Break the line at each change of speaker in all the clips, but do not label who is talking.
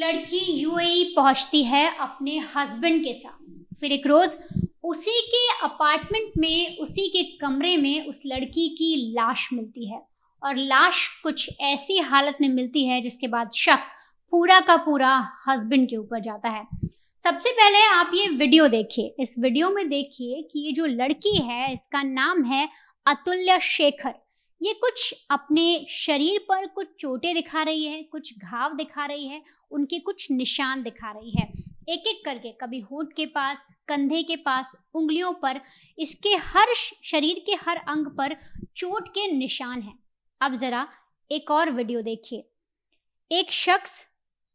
लड़की यूएई पहुंचती है अपने हस्बैंड के साथ। फिर एक रोज उसी के अपार्टमेंट में, उसी के कमरे में उस लड़की की लाश मिलती है। और लाश कुछ ऐसी हालत में मिलती है जिसके बाद शक पूरा का पूरा हस्बैंड के ऊपर जाता है। सबसे पहले आप ये वीडियो देखिए। इस वीडियो में देखिए कि ये जो लड़की है इसका नाम है अतुल्या शेखर। ये कुछ अपने शरीर पर कुछ चोटें दिखा रही है, कुछ घाव दिखा रही है, उनके कुछ निशान दिखा रही है। एक एक करके, कभी होंठ के पास, कंधे के पास, उंगलियों पर, इसके हर शरीर के हर अंग पर चोट के निशान हैं। अब जरा एक और वीडियो देखिए। एक शख्स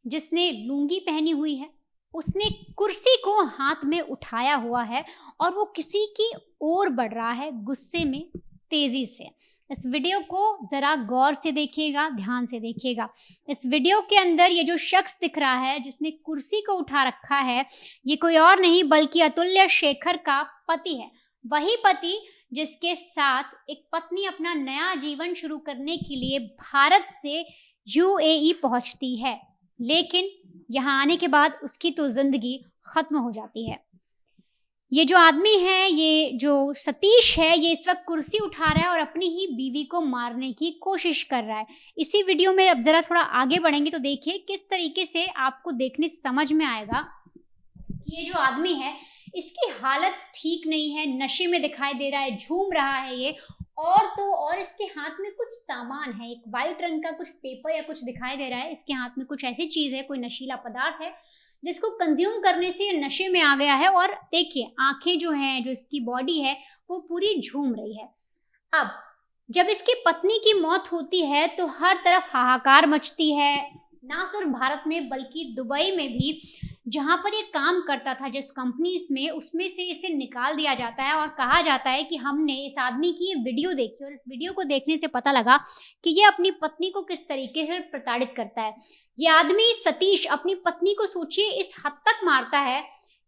जिसने लुंगी पहनी हुई है, उसने कुर्सी को हाथ में उठाया हुआ है और वो किसी की ओर बढ़ रहा है गुस्से में, तेजी से। इस वीडियो को जरा गौर से देखिएगा, ध्यान से देखिएगा। इस वीडियो के अंदर ये जो शख्स दिख रहा है जिसने कुर्सी को उठा रखा है, ये कोई और नहीं बल्कि अतुल्या शेखर का पति है। वही पति जिसके साथ एक पत्नी अपना नया जीवन शुरू करने के लिए भारत से यूएई पहुंचती है, लेकिन यहाँ आने के बाद उसकी तो जिंदगी खत्म हो जाती है। ये जो आदमी है, ये जो सतीश है, ये इस वक्त कुर्सी उठा रहा है और अपनी ही बीवी को मारने की कोशिश कर रहा है। इसी वीडियो में अब जरा थोड़ा आगे बढ़ेंगे तो देखिए किस तरीके से आपको देखने से समझ में आएगा कि ये जो आदमी है इसकी हालत ठीक नहीं है, नशे में दिखाई दे रहा है, झूम रहा है ये। और तो और इसके हाथ में कुछ सामान है, एक वाइट रंग का कुछ पेपर या कुछ दिखाई दे रहा है। इसके हाथ में कुछ ऐसी चीज है, कोई नशीला पदार्थ है जिसको कंज्यूम करने से नशे में आ गया है। और देखिए आंखें जो हैं, जो इसकी बॉडी है वो पूरी झूम रही है। अब जब इसकी पत्नी की मौत होती है तो हर तरफ हाहाकार मचती है, ना सिर्फ भारत में बल्कि दुबई में भी। जहां पर ये काम करता था, जिस कंपनीज में, उसमें से इसे निकाल दिया जाता है और कहा जाता है कि हमने इस आदमी की ये वीडियो देखी और इस वीडियो को देखने से पता लगा कि ये अपनी पत्नी को किस तरीके से प्रताड़ित करता है। ये आदमी सतीश अपनी पत्नी को सोचिए इस हद तक मारता है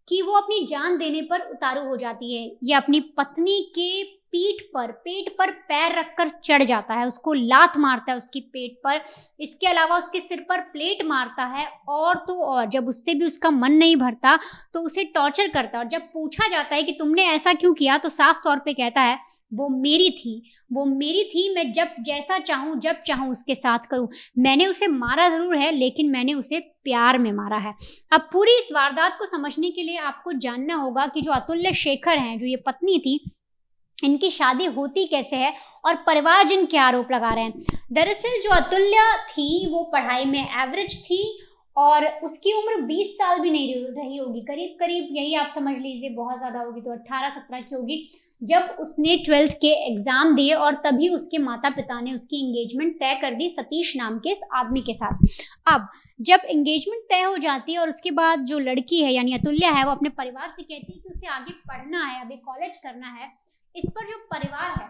कि वो अपनी जान देने पर उतारू हो जाती है। ये अपनी पत्नी के पेट पर पैर रखकर चढ़ जाता है, उसको लात मारता है उसकी पेट पर। इसके अलावा उसके सिर पर प्लेट मारता है। और तो और जब उससे भी उसका मन नहीं भरता तो उसे टॉर्चर करता है। और जब पूछा जाता है कि तुमने ऐसा क्यों किया तो साफ तौर पे कहता है वो मेरी थी, मैं जब जैसा चाहूँ जब चाहूँ उसके साथ करूँ। मैंने उसे मारा जरूर है लेकिन मैंने उसे प्यार में मारा है। अब पूरी इस वारदात को समझने के लिए आपको जानना होगा कि जो अतुल्य शेखर हैं, जो ये पत्नी थी, इनकी शादी होती कैसे है और परिवार जिन के आरोप लगा रहे हैं। दरअसल जो अतुल्या थी वो पढ़ाई में एवरेज थी और उसकी उम्र 20 साल भी नहीं रही होगी, करीब करीब यही आप समझ लीजिए, बहुत ज़्यादा होगी तो 18-17 की होगी, जब उसने 12th के एग्जाम दिए। और तभी उसके माता पिता ने उसकी एंगेजमेंट तय कर दी सतीश नाम के इस आदमी के साथ। अब जब एंगेजमेंट तय हो जाती है और उसके बाद जो लड़की है यानी अतुल्या है वो अपने परिवार से कहती है कि उसे आगे पढ़ना है, अभी कॉलेज करना है। इस पर जो परिवार है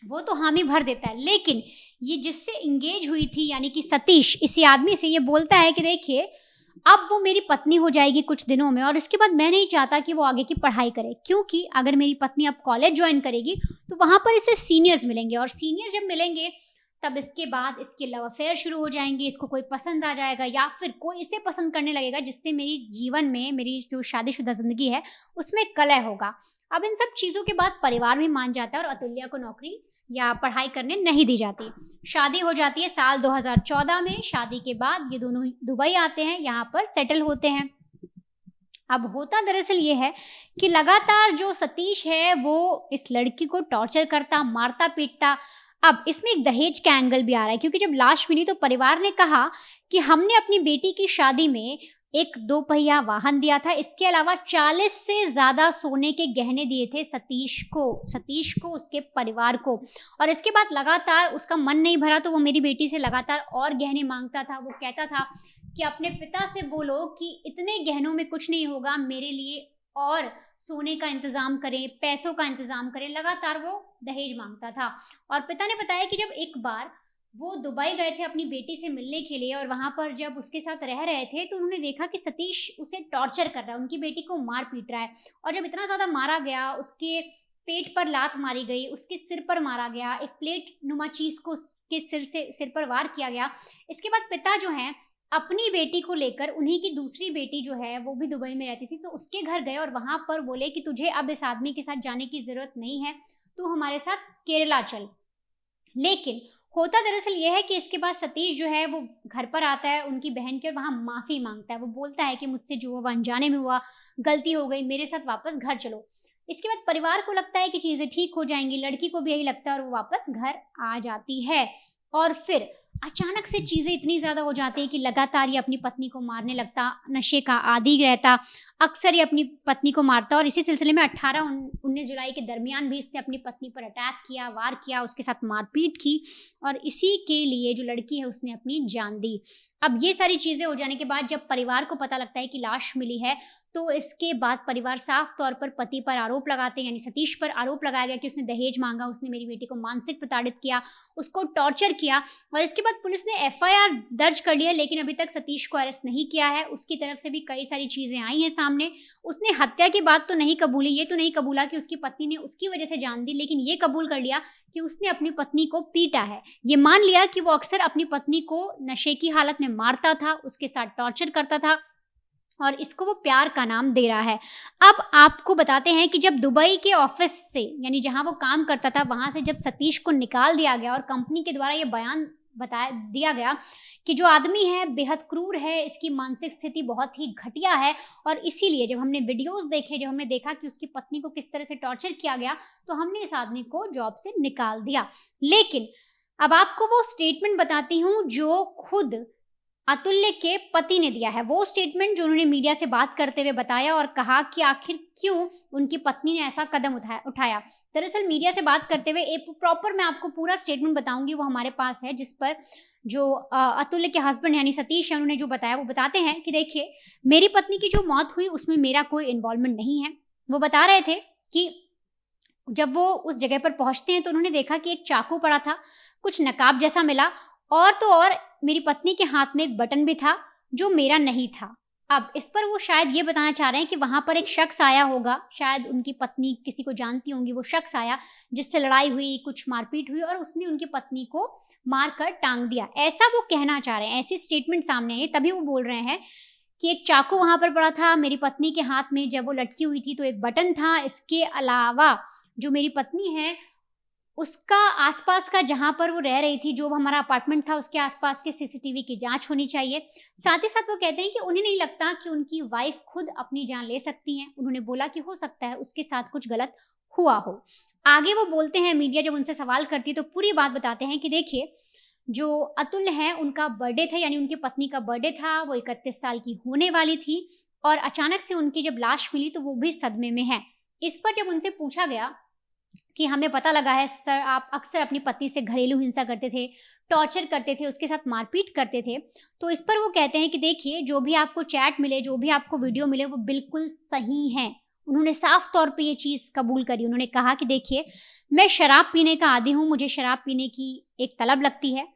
वो तो हामी भर देता है, लेकिन ये जिससे इंगेज हुई थी यानी कि सतीश, इसी आदमी से ये बोलता है कि देखिए अब वो मेरी पत्नी हो जाएगी कुछ दिनों में और इसके बाद मैं नहीं चाहता कि वो आगे की पढ़ाई करे, क्योंकि अगर मेरी पत्नी अब कॉलेज ज्वाइन करेगी तो वहां पर इसे सीनियर्स मिलेंगे और सीनियर जब मिलेंगे तब इसके बाद इसके लव अफेयर शुरू हो जाएंगे, इसको कोई पसंद आ जाएगा या फिर कोई इसे पसंद करने लगेगा जिससे मेरी जीवन में, मेरी जो शादीशुदा जिंदगी है उसमें कलह होगा। अब इन सब चीज़ों के बाद परिवार भी मान जाता है और अतुल्या को नौकरी या पढ़ाई करने नहीं दी जाती। शादी हो जाती है साल 2014 में। शादी के बाद ये दोनों दुबई आते हैं, यहाँ पर सेटल होते हैं। अब होता दरअसल ये है कि लगातार जो सतीश है वो इस लड़की को टॉर्चर करता, मारता पीटता। अब इसमें एक दहेज का एंगल भी आ रहा है, क्योंकि जब लाश मिली तो परिवार ने कहा कि हमने अपनी बेटी की शादी में एक 2 पहिया वाहन दिया था, इसके अलावा 40 से ज़्यादा सोने के गहने दिए थे सतीश को उसके परिवार को। और इसके बाद लगातार उसका मन नहीं भरा तो वो मेरी बेटी से लगातार और गहने मांगता था। वो कहता था कि अपने पिता से बोलो कि इतने गहनों में कुछ नहीं होगा, मेरे लिए और सोने का इंतजाम करें, पैसों का इंतजाम करें। लगातार वो दहेज मांगता था। और पिता ने बताया कि जब एक बार वो दुबई गए थे अपनी बेटी से मिलने के लिए और वहां पर जब उसके साथ रह रहे थे तो उन्होंने देखा कि सतीश उसे टॉर्चर कर रहा है, उनकी बेटी को मार पीट रहा है। और जब इतना ज़्यादा मारा गया, उसके पेट पर लात मारी गई, उसके सिर पर मारा गया, एक प्लेट नुमा चीज को के सिर पर वार किया गया। इसके बाद पिता जो हैं अपनी बेटी को लेकर उन्हीं की दूसरी बेटी जो है वो भी दुबई में रहती थी, तो उसके घर गए और वहां पर बोले कि तुझे अब इस आदमी के साथ जाने की जरूरत नहीं है, तू हमारे साथ केरला चल। लेकिन होता दरअसल ये है कि इसके बाद सतीश जो है वो घर पर आता है उनकी बहन के और वहाँ माफ़ी माँगता है। वो बोलता है कि मुझसे जो हुआ अनजाने में हुआ, गलती हो गई, मेरे साथ वापस घर चलो। इसके बाद परिवार को लगता है कि चीज़ें ठीक हो जाएँगी, लड़की को भी यही लगता है और वो वापस घर आ जाती है। और फिर अचानक से चीज़ें इतनी ज़्यादा हो जाती हैं कि लगातार ये अपनी पत्नी को मारने लगता, नशे का आदी रहता, अक्सर ये अपनी पत्नी को मारता और इसी सिलसिले में 18-19 जुलाई के दरमियान भी इसने अपनी पत्नी पर अटैक किया, वार किया, उसके साथ मारपीट की और इसी के लिए जो लड़की है उसने अपनी जान दी। अब ये सारी चीज़ें हो जाने के बाद जब परिवार को पता लगता है कि लाश मिली है, तो इसके बाद परिवार साफ तौर पर पति पर आरोप लगाते हैं, यानी सतीश पर आरोप लगाया गया कि उसने दहेज माँगा, उसने मेरी बेटी को मानसिक प्रताड़ित किया, उसको टॉर्चर किया और इसके बाद पुलिस ने एफआईआर दर्ज कर लिया, लेकिन अभी तक सतीश को अरेस्ट नहीं किया है। उसकी तरफ से भी कई सारी चीज़ें आई हैं सामने। उसने हत्या की बात तो नहीं कबूली, ये तो नहीं कबूला कि उसकी पत्नी ने उसकी वजह से जान दी, लेकिन ये कबूल कर लिया कि उसने अपनी पत्नी को पीटा है। ये मान लिया कि वो अक्सर अपनी पत्नी को नशे की हालत में मारता था, उसके साथ टॉर्चर करता था और इसको वो प्यार का नाम दे रहा है। अब आपको बताते हैं कि जब दुबई के ऑफिस से, यानी जहाँ वो काम करता था, वहाँ से जब सतीश को निकाल दिया गया और कंपनी के द्वारा ये बयान बताया दिया गया कि जो आदमी है बेहद क्रूर है, इसकी मानसिक स्थिति बहुत ही घटिया है और इसीलिए जब हमने वीडियोस देखे, जब हमने देखा कि उसकी पत्नी को किस तरह से टॉर्चर किया गया, तो हमने इस आदमी को जॉब से निकाल दिया। लेकिन अब आपको वो स्टेटमेंट बताती हूँ जो खुद अतुल्य के पति ने दिया है। वो स्टेटमेंट जो उन्होंने मीडिया से बात करते हुए बताया और कहा कि आखिर क्यों उनकी पत्नी ने ऐसा कदम उठाया। दरअसल मीडिया से बात करते हुए एक प्रॉपर मैं आपको पूरा स्टेटमेंट बताऊंगी, वो हमारे पास है, जिस पर जो अतुल्य के हस्बैंड यानी सतीश है, उन्होंने जो बताया वो बताते हैं कि देखिए, मेरी पत्नी की जो मौत हुई उसमें मेरा कोई इन्वॉल्वमेंट नहीं है। वो बता रहे थे कि जब वो उस जगह पर पहुंचते हैं तो उन्होंने देखा कि एक चाकू पड़ा था, कुछ नकाब जैसा मिला और तो और मेरी पत्नी के हाथ में एक बटन भी था जो मेरा नहीं था। अब इस पर वो शायद ये बताना चाह रहे हैं कि वहां पर एक शख्स आया होगा, शायद उनकी पत्नी किसी को जानती होंगी, वो शख्स आया जिससे लड़ाई हुई, कुछ मारपीट हुई और उसने उनकी पत्नी को मारकर टांग दिया, ऐसा वो कहना चाह रहे हैं। ऐसी स्टेटमेंट सामने आई, तभी वो बोल रहे हैं कि एक चाकू वहां पर पड़ा था मेरी पत्नी के हाथ में, जब वो लटकी हुई थी तो एक बटन था। इसके अलावा जो मेरी पत्नी है उसका आसपास का, जहाँ पर वो रह रही थी, जो हमारा अपार्टमेंट था, उसके आसपास के सीसीटीवी की जांच होनी चाहिए। साथ ही साथ वो कहते हैं कि उन्हें नहीं लगता कि उनकी वाइफ खुद अपनी जान ले सकती हैं। उन्होंने बोला कि हो सकता है उसके साथ कुछ गलत हुआ हो। आगे वो बोलते हैं, मीडिया जब उनसे सवाल करती है तो पूरी बात बताते हैं कि देखिए, जो अतुल है उनका बर्थडे था, यानी उनकी पत्नी का बर्थडे था, वो 31 साल की होने वाली थी और अचानक से उनकी जब लाश मिली तो वो भी सदमे में है। इस पर जब उनसे पूछा गया कि हमें पता लगा है सर, आप अक्सर अपनी पत्नी से घरेलू हिंसा करते थे, टॉर्चर करते थे, उसके साथ मारपीट करते थे, तो इस पर वो कहते हैं कि देखिए, जो भी आपको चैट मिले, जो भी आपको वीडियो मिले, वो बिल्कुल सही हैं। उन्होंने साफ तौर पे ये चीज़ कबूल करी। उन्होंने कहा कि देखिए, मैं शराब पीने का आदी हूँ, मुझे शराब पीने की एक तलब लगती है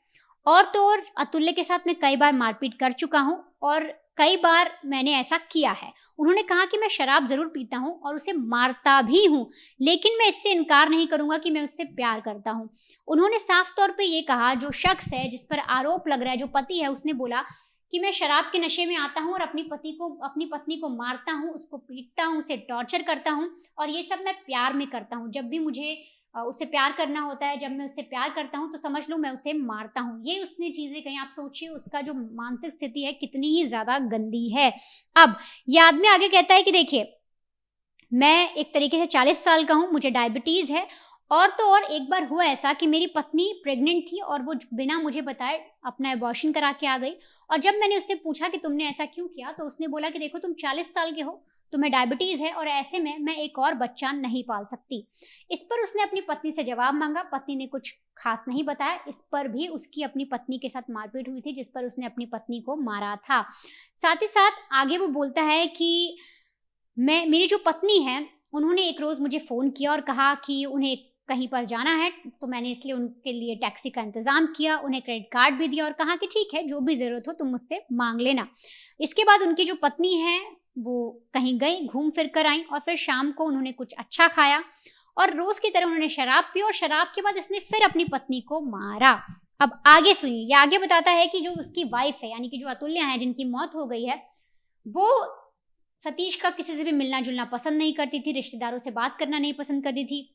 और तो और अतुल्य के साथ मैं कई बार मारपीट कर चुका हूँ और कई बार मैंने ऐसा किया है। उन्होंने कहा कि मैं शराब ज़रूर पीता हूँ और उसे मारता भी हूँ, लेकिन मैं इससे इनकार नहीं करूँगा कि मैं उससे प्यार करता हूँ। उन्होंने साफ तौर पे ये कहा, जो शख्स है जिस पर आरोप लग रहा है, जो पति है, उसने बोला कि मैं शराब के नशे में आता हूँ और अपनी पत्नी को मारता हूँ, उसको पीटता हूँ, उसे टॉर्चर करता हूँ और ये सब मैं प्यार में करता हूँ। जब भी मुझे उससे प्यार करना होता है, जब मैं उससे प्यार करता हूँ तो समझ लो मैं उसे मारता हूँ। ये उसने चीज़ें कहीं, आप सोचिए उसका जो मानसिक स्थिति है कितनी ही ज़्यादा गंदी है। अब ये आदमी आगे कहता है कि देखिए, मैं एक तरीके से 40 साल का हूँ, मुझे डायबिटीज़ है और तो और एक बार हुआ ऐसा कि मेरी पत्नी प्रेग्नेंट थी और वो बिना मुझे बताए अपना अबॉर्शन करा के आ गई और जब मैंने उससे पूछा कि तुमने ऐसा क्यों किया, तो उसने बोला कि देखो, तुम 40 साल के हो, तुम्हें डायबिटीज़ है और ऐसे में मैं एक और बच्चा नहीं पाल सकती। इस पर उसने अपनी पत्नी से जवाब मांगा। पत्नी ने कुछ खास नहीं बताया। इस पर भी उसकी अपनी पत्नी के साथ मारपीट हुई थी, जिस पर उसने अपनी पत्नी को मारा था। साथ ही साथ आगे वो बोलता है कि मेरी जो पत्नी है, उन्होंने एक रोज़ मुझे फ़ोन किया और कहा कि उन्हें कहीं पर जाना है, तो मैंने इसलिए उनके लिए टैक्सी का इंतज़ाम किया, उन्हें क्रेडिट कार्ड भी दिया और कहा कि ठीक है, जो भी ज़रूरत हो तुम मुझसे मांग लेना। इसके बाद उनकी जो पत्नी है वो कहीं गई, घूम फिर कर आई और फिर शाम को उन्होंने कुछ अच्छा खाया और रोज़ की तरह उन्होंने शराब पी और शराब के बाद इसने फिर अपनी पत्नी को मारा। अब आगे सुनिए, ये आगे बताता है कि जो उसकी वाइफ है, यानी कि जो अतुल्या है जिनकी मौत हो गई है, वो सतीश का किसी से भी मिलना-जुलना पसंद नहीं करती थी, रिश्तेदारों से बात करना नहीं पसंद करती थी।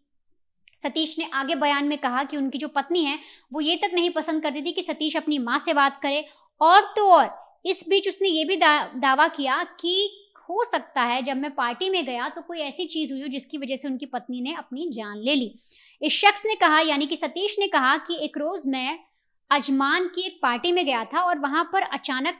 सतीश ने आगे बयान में कहा कि उनकी जो पत्नी है, वो ये तक नहीं पसंद करती थी कि सतीश अपनी माँ से बात करे, और तो और इस बीच उसने ये भी दावा किया कि हो सकता है जब मैं पार्टी में गया तो कोई ऐसी चीज़ हुई हो जिसकी वजह से उनकी पत्नी ने अपनी जान ले ली। इस शख्स ने कहा, यानी कि सतीश ने कहा कि एक रोज़ मैं अजमान की एक पार्टी में गया था और वहाँ पर अचानक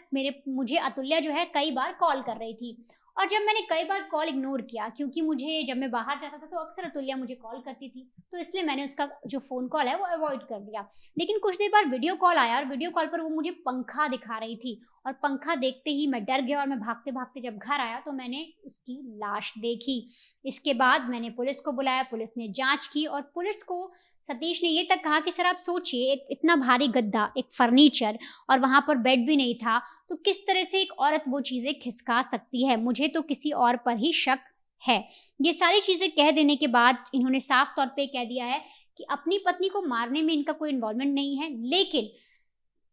मुझे अतुल्या जो है कई बार कॉल कर रही थी, और जब मैंने कई बार कॉल इग्नोर किया, क्योंकि मुझे जब मैं बाहर जाता था तो अक्सर अतुल्या मुझे कॉल करती थी, तो इसलिए मैंने उसका जो फ़ोन कॉल है वो अवॉइड कर दिया। लेकिन कुछ देर बाद वीडियो कॉल आया और वीडियो कॉल पर वो मुझे पंखा दिखा रही थी, और पंखा देखते ही मैं डर गया और मैं भागते-भागते जब घर आया तो मैंने उसकी लाश देखी। इसके बाद मैंने पुलिस को बुलाया, पुलिस ने जाँच की और पुलिस को सतीश ने ये तक कहा कि सर आप सोचिए, एक इतना भारी गद्दा, एक फर्नीचर, और वहाँ पर बेड भी नहीं था, तो किस तरह से एक औरत वो चीज़ें खिसका सकती है? मुझे तो किसी और पर ही शक है। ये सारी चीज़ें कह देने के बाद इन्होंने साफ तौर पे कह दिया है कि अपनी पत्नी को मारने में इनका कोई इन्वॉल्वमेंट नहीं है, लेकिन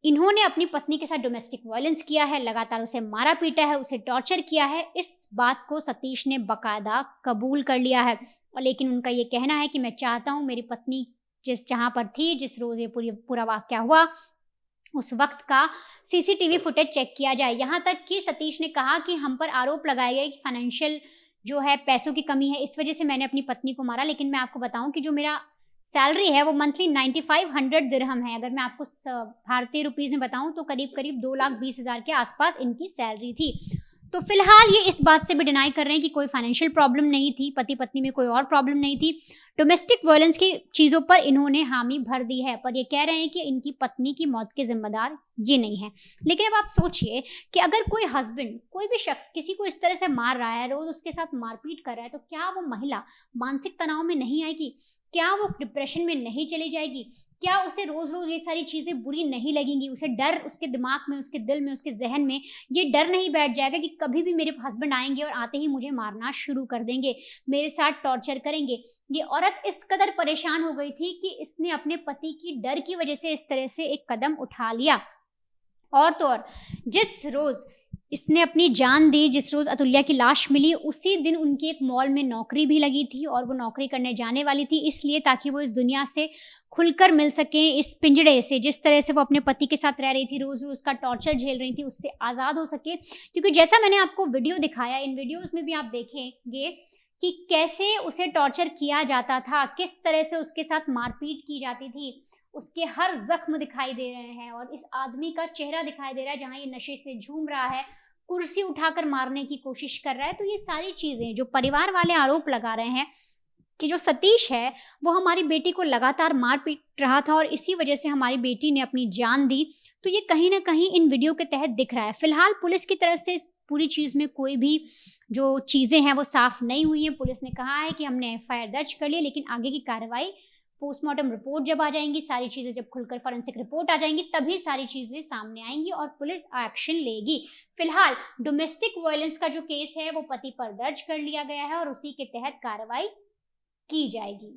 इन्होंने अपनी पत्नी के साथ डोमेस्टिक वायलेंस किया है, लगातार उसे मारा-पीटा है, उसे टॉर्चर किया है। इस बात को सतीश ने बाकायदा कबूल कर लिया है, और लेकिन उनका ये कहना है कि मैं चाहता हूँ मेरी पत्नी जहाँ पर थी, जिस रोज़ ये पूरा वाक़या हुआ, उस वक़्त का सीसीटीवी फुटेज चेक किया जाए। यहाँ तक कि सतीश ने कहा कि हम पर आरोप लगाए गए कि फाइनेंशियल जो है पैसों की कमी है, इस वज़ह से मैंने अपनी पत्नी को मारा। लेकिन मैं आपको बताऊँ कि जो मेरा सैलरी है वो मंथली 9500 दिरहम है। अगर मैं आपको भारतीय रुपीज़ में बताऊँ तो करीब-करीब 2,20,000 के आस-पास इनकी सैलरी थी। तो फिलहाल ये इस बात से भी डिनाई कर रहे हैं कि कोई फाइनेंशियल प्रॉब्लम नहीं थी, पति-पत्नी में कोई और प्रॉब्लम नहीं थी। डोमेस्टिक वायलेंस की चीज़ों पर इन्होंने हामी भर दी है, पर ये कह रहे हैं कि इनकी पत्नी की मौत के ज़िम्मेदार ये नहीं है। लेकिन अब आप सोचिए कि अगर कोई हस्बैंड, कोई भी शख्स किसी को इस तरह से मार रहा है, रोज़ उसके साथ मारपीट कर रहा है, तो क्या वो महिला मानसिक तनाव में नहीं आएगी? क्या वो डिप्रेशन में नहीं चली जाएगी? क्या उसे रोज़-रोज़ ये सारी चीज़ें बुरी नहीं लगेंगी? उसे डर उसके दिमाग में, उसके दिल में, उसके ज़हन में ये डर नहीं बैठ जाएगा कि कभी भी मेरे हस्बैंड आएँगे और आते ही मुझे मारना शुरू कर देंगे, मेरे साथ टॉर्चर करेंगे। ये औरत इस कदर परेशान हो गई थी कि इसने अपने पति की डर की वजह से इस तरह से एक कदम उठा लिया। और तो और जिस रोज़ इसने अपनी जान दी, जिस रोज़ अतुल्या की लाश मिली, उसी दिन उनकी एक मॉल में नौकरी भी लगी थी, और वो नौकरी करने जाने वाली थी इसलिए ताकि वो इस दुनिया से खुलकर मिल सकें, इस पिंजड़े से, जिस तरह से वो अपने पति के साथ रह रही थी, रोज़-रोज़ का टॉर्चर झेल रही थी, उससे आज़ाद हो सके। क्योंकि जैसा मैंने आपको वीडियो दिखाया, इन वीडियोज़ में भी आप देखेंगे कि कैसे उसे टॉर्चर किया जाता था, किस तरह से उसके साथ मारपीट की जाती थी। उसके हर ज़ख्म दिखाई दे रहे हैं, और इस आदमी का चेहरा दिखाई दे रहा है जहाँ ये नशे से झूम रहा है, कुर्सी उठाकर मारने की कोशिश कर रहा है। तो ये सारी चीज़ें जो परिवार वाले आरोप लगा रहे हैं कि जो सतीश है, वो हमारी बेटी को लगातार मार-पीट रहा था और इसी वजह से हमारी बेटी ने अपनी जान दी, तो ये कहीं न कहीं इन वीडियो के तहत दिख रहा है। फिलहाल पुलिस की तरफ से इस पूरी चीज़ में कोई भी जो चीज़ें हैं वो साफ़ नहीं हुई हैं। पुलिस ने कहा है कि हमने एफआईआर दर्ज कर ली है, लेकिन आगे की कार्रवाई, पोस्टमार्टम रिपोर्ट जब आ जाएँगी, सारी चीज़ें जब खुलकर फॉरेंसिक रिपोर्ट आ जाएँगी, तभी सारी चीज़ें सामने आएँगी और पुलिस एक्शन लेगी। फिलहाल डोमेस्टिक वायलेंस का जो केस है वो पति पर दर्ज कर लिया गया है और उसी के तहत कार्रवाई की जाएगी।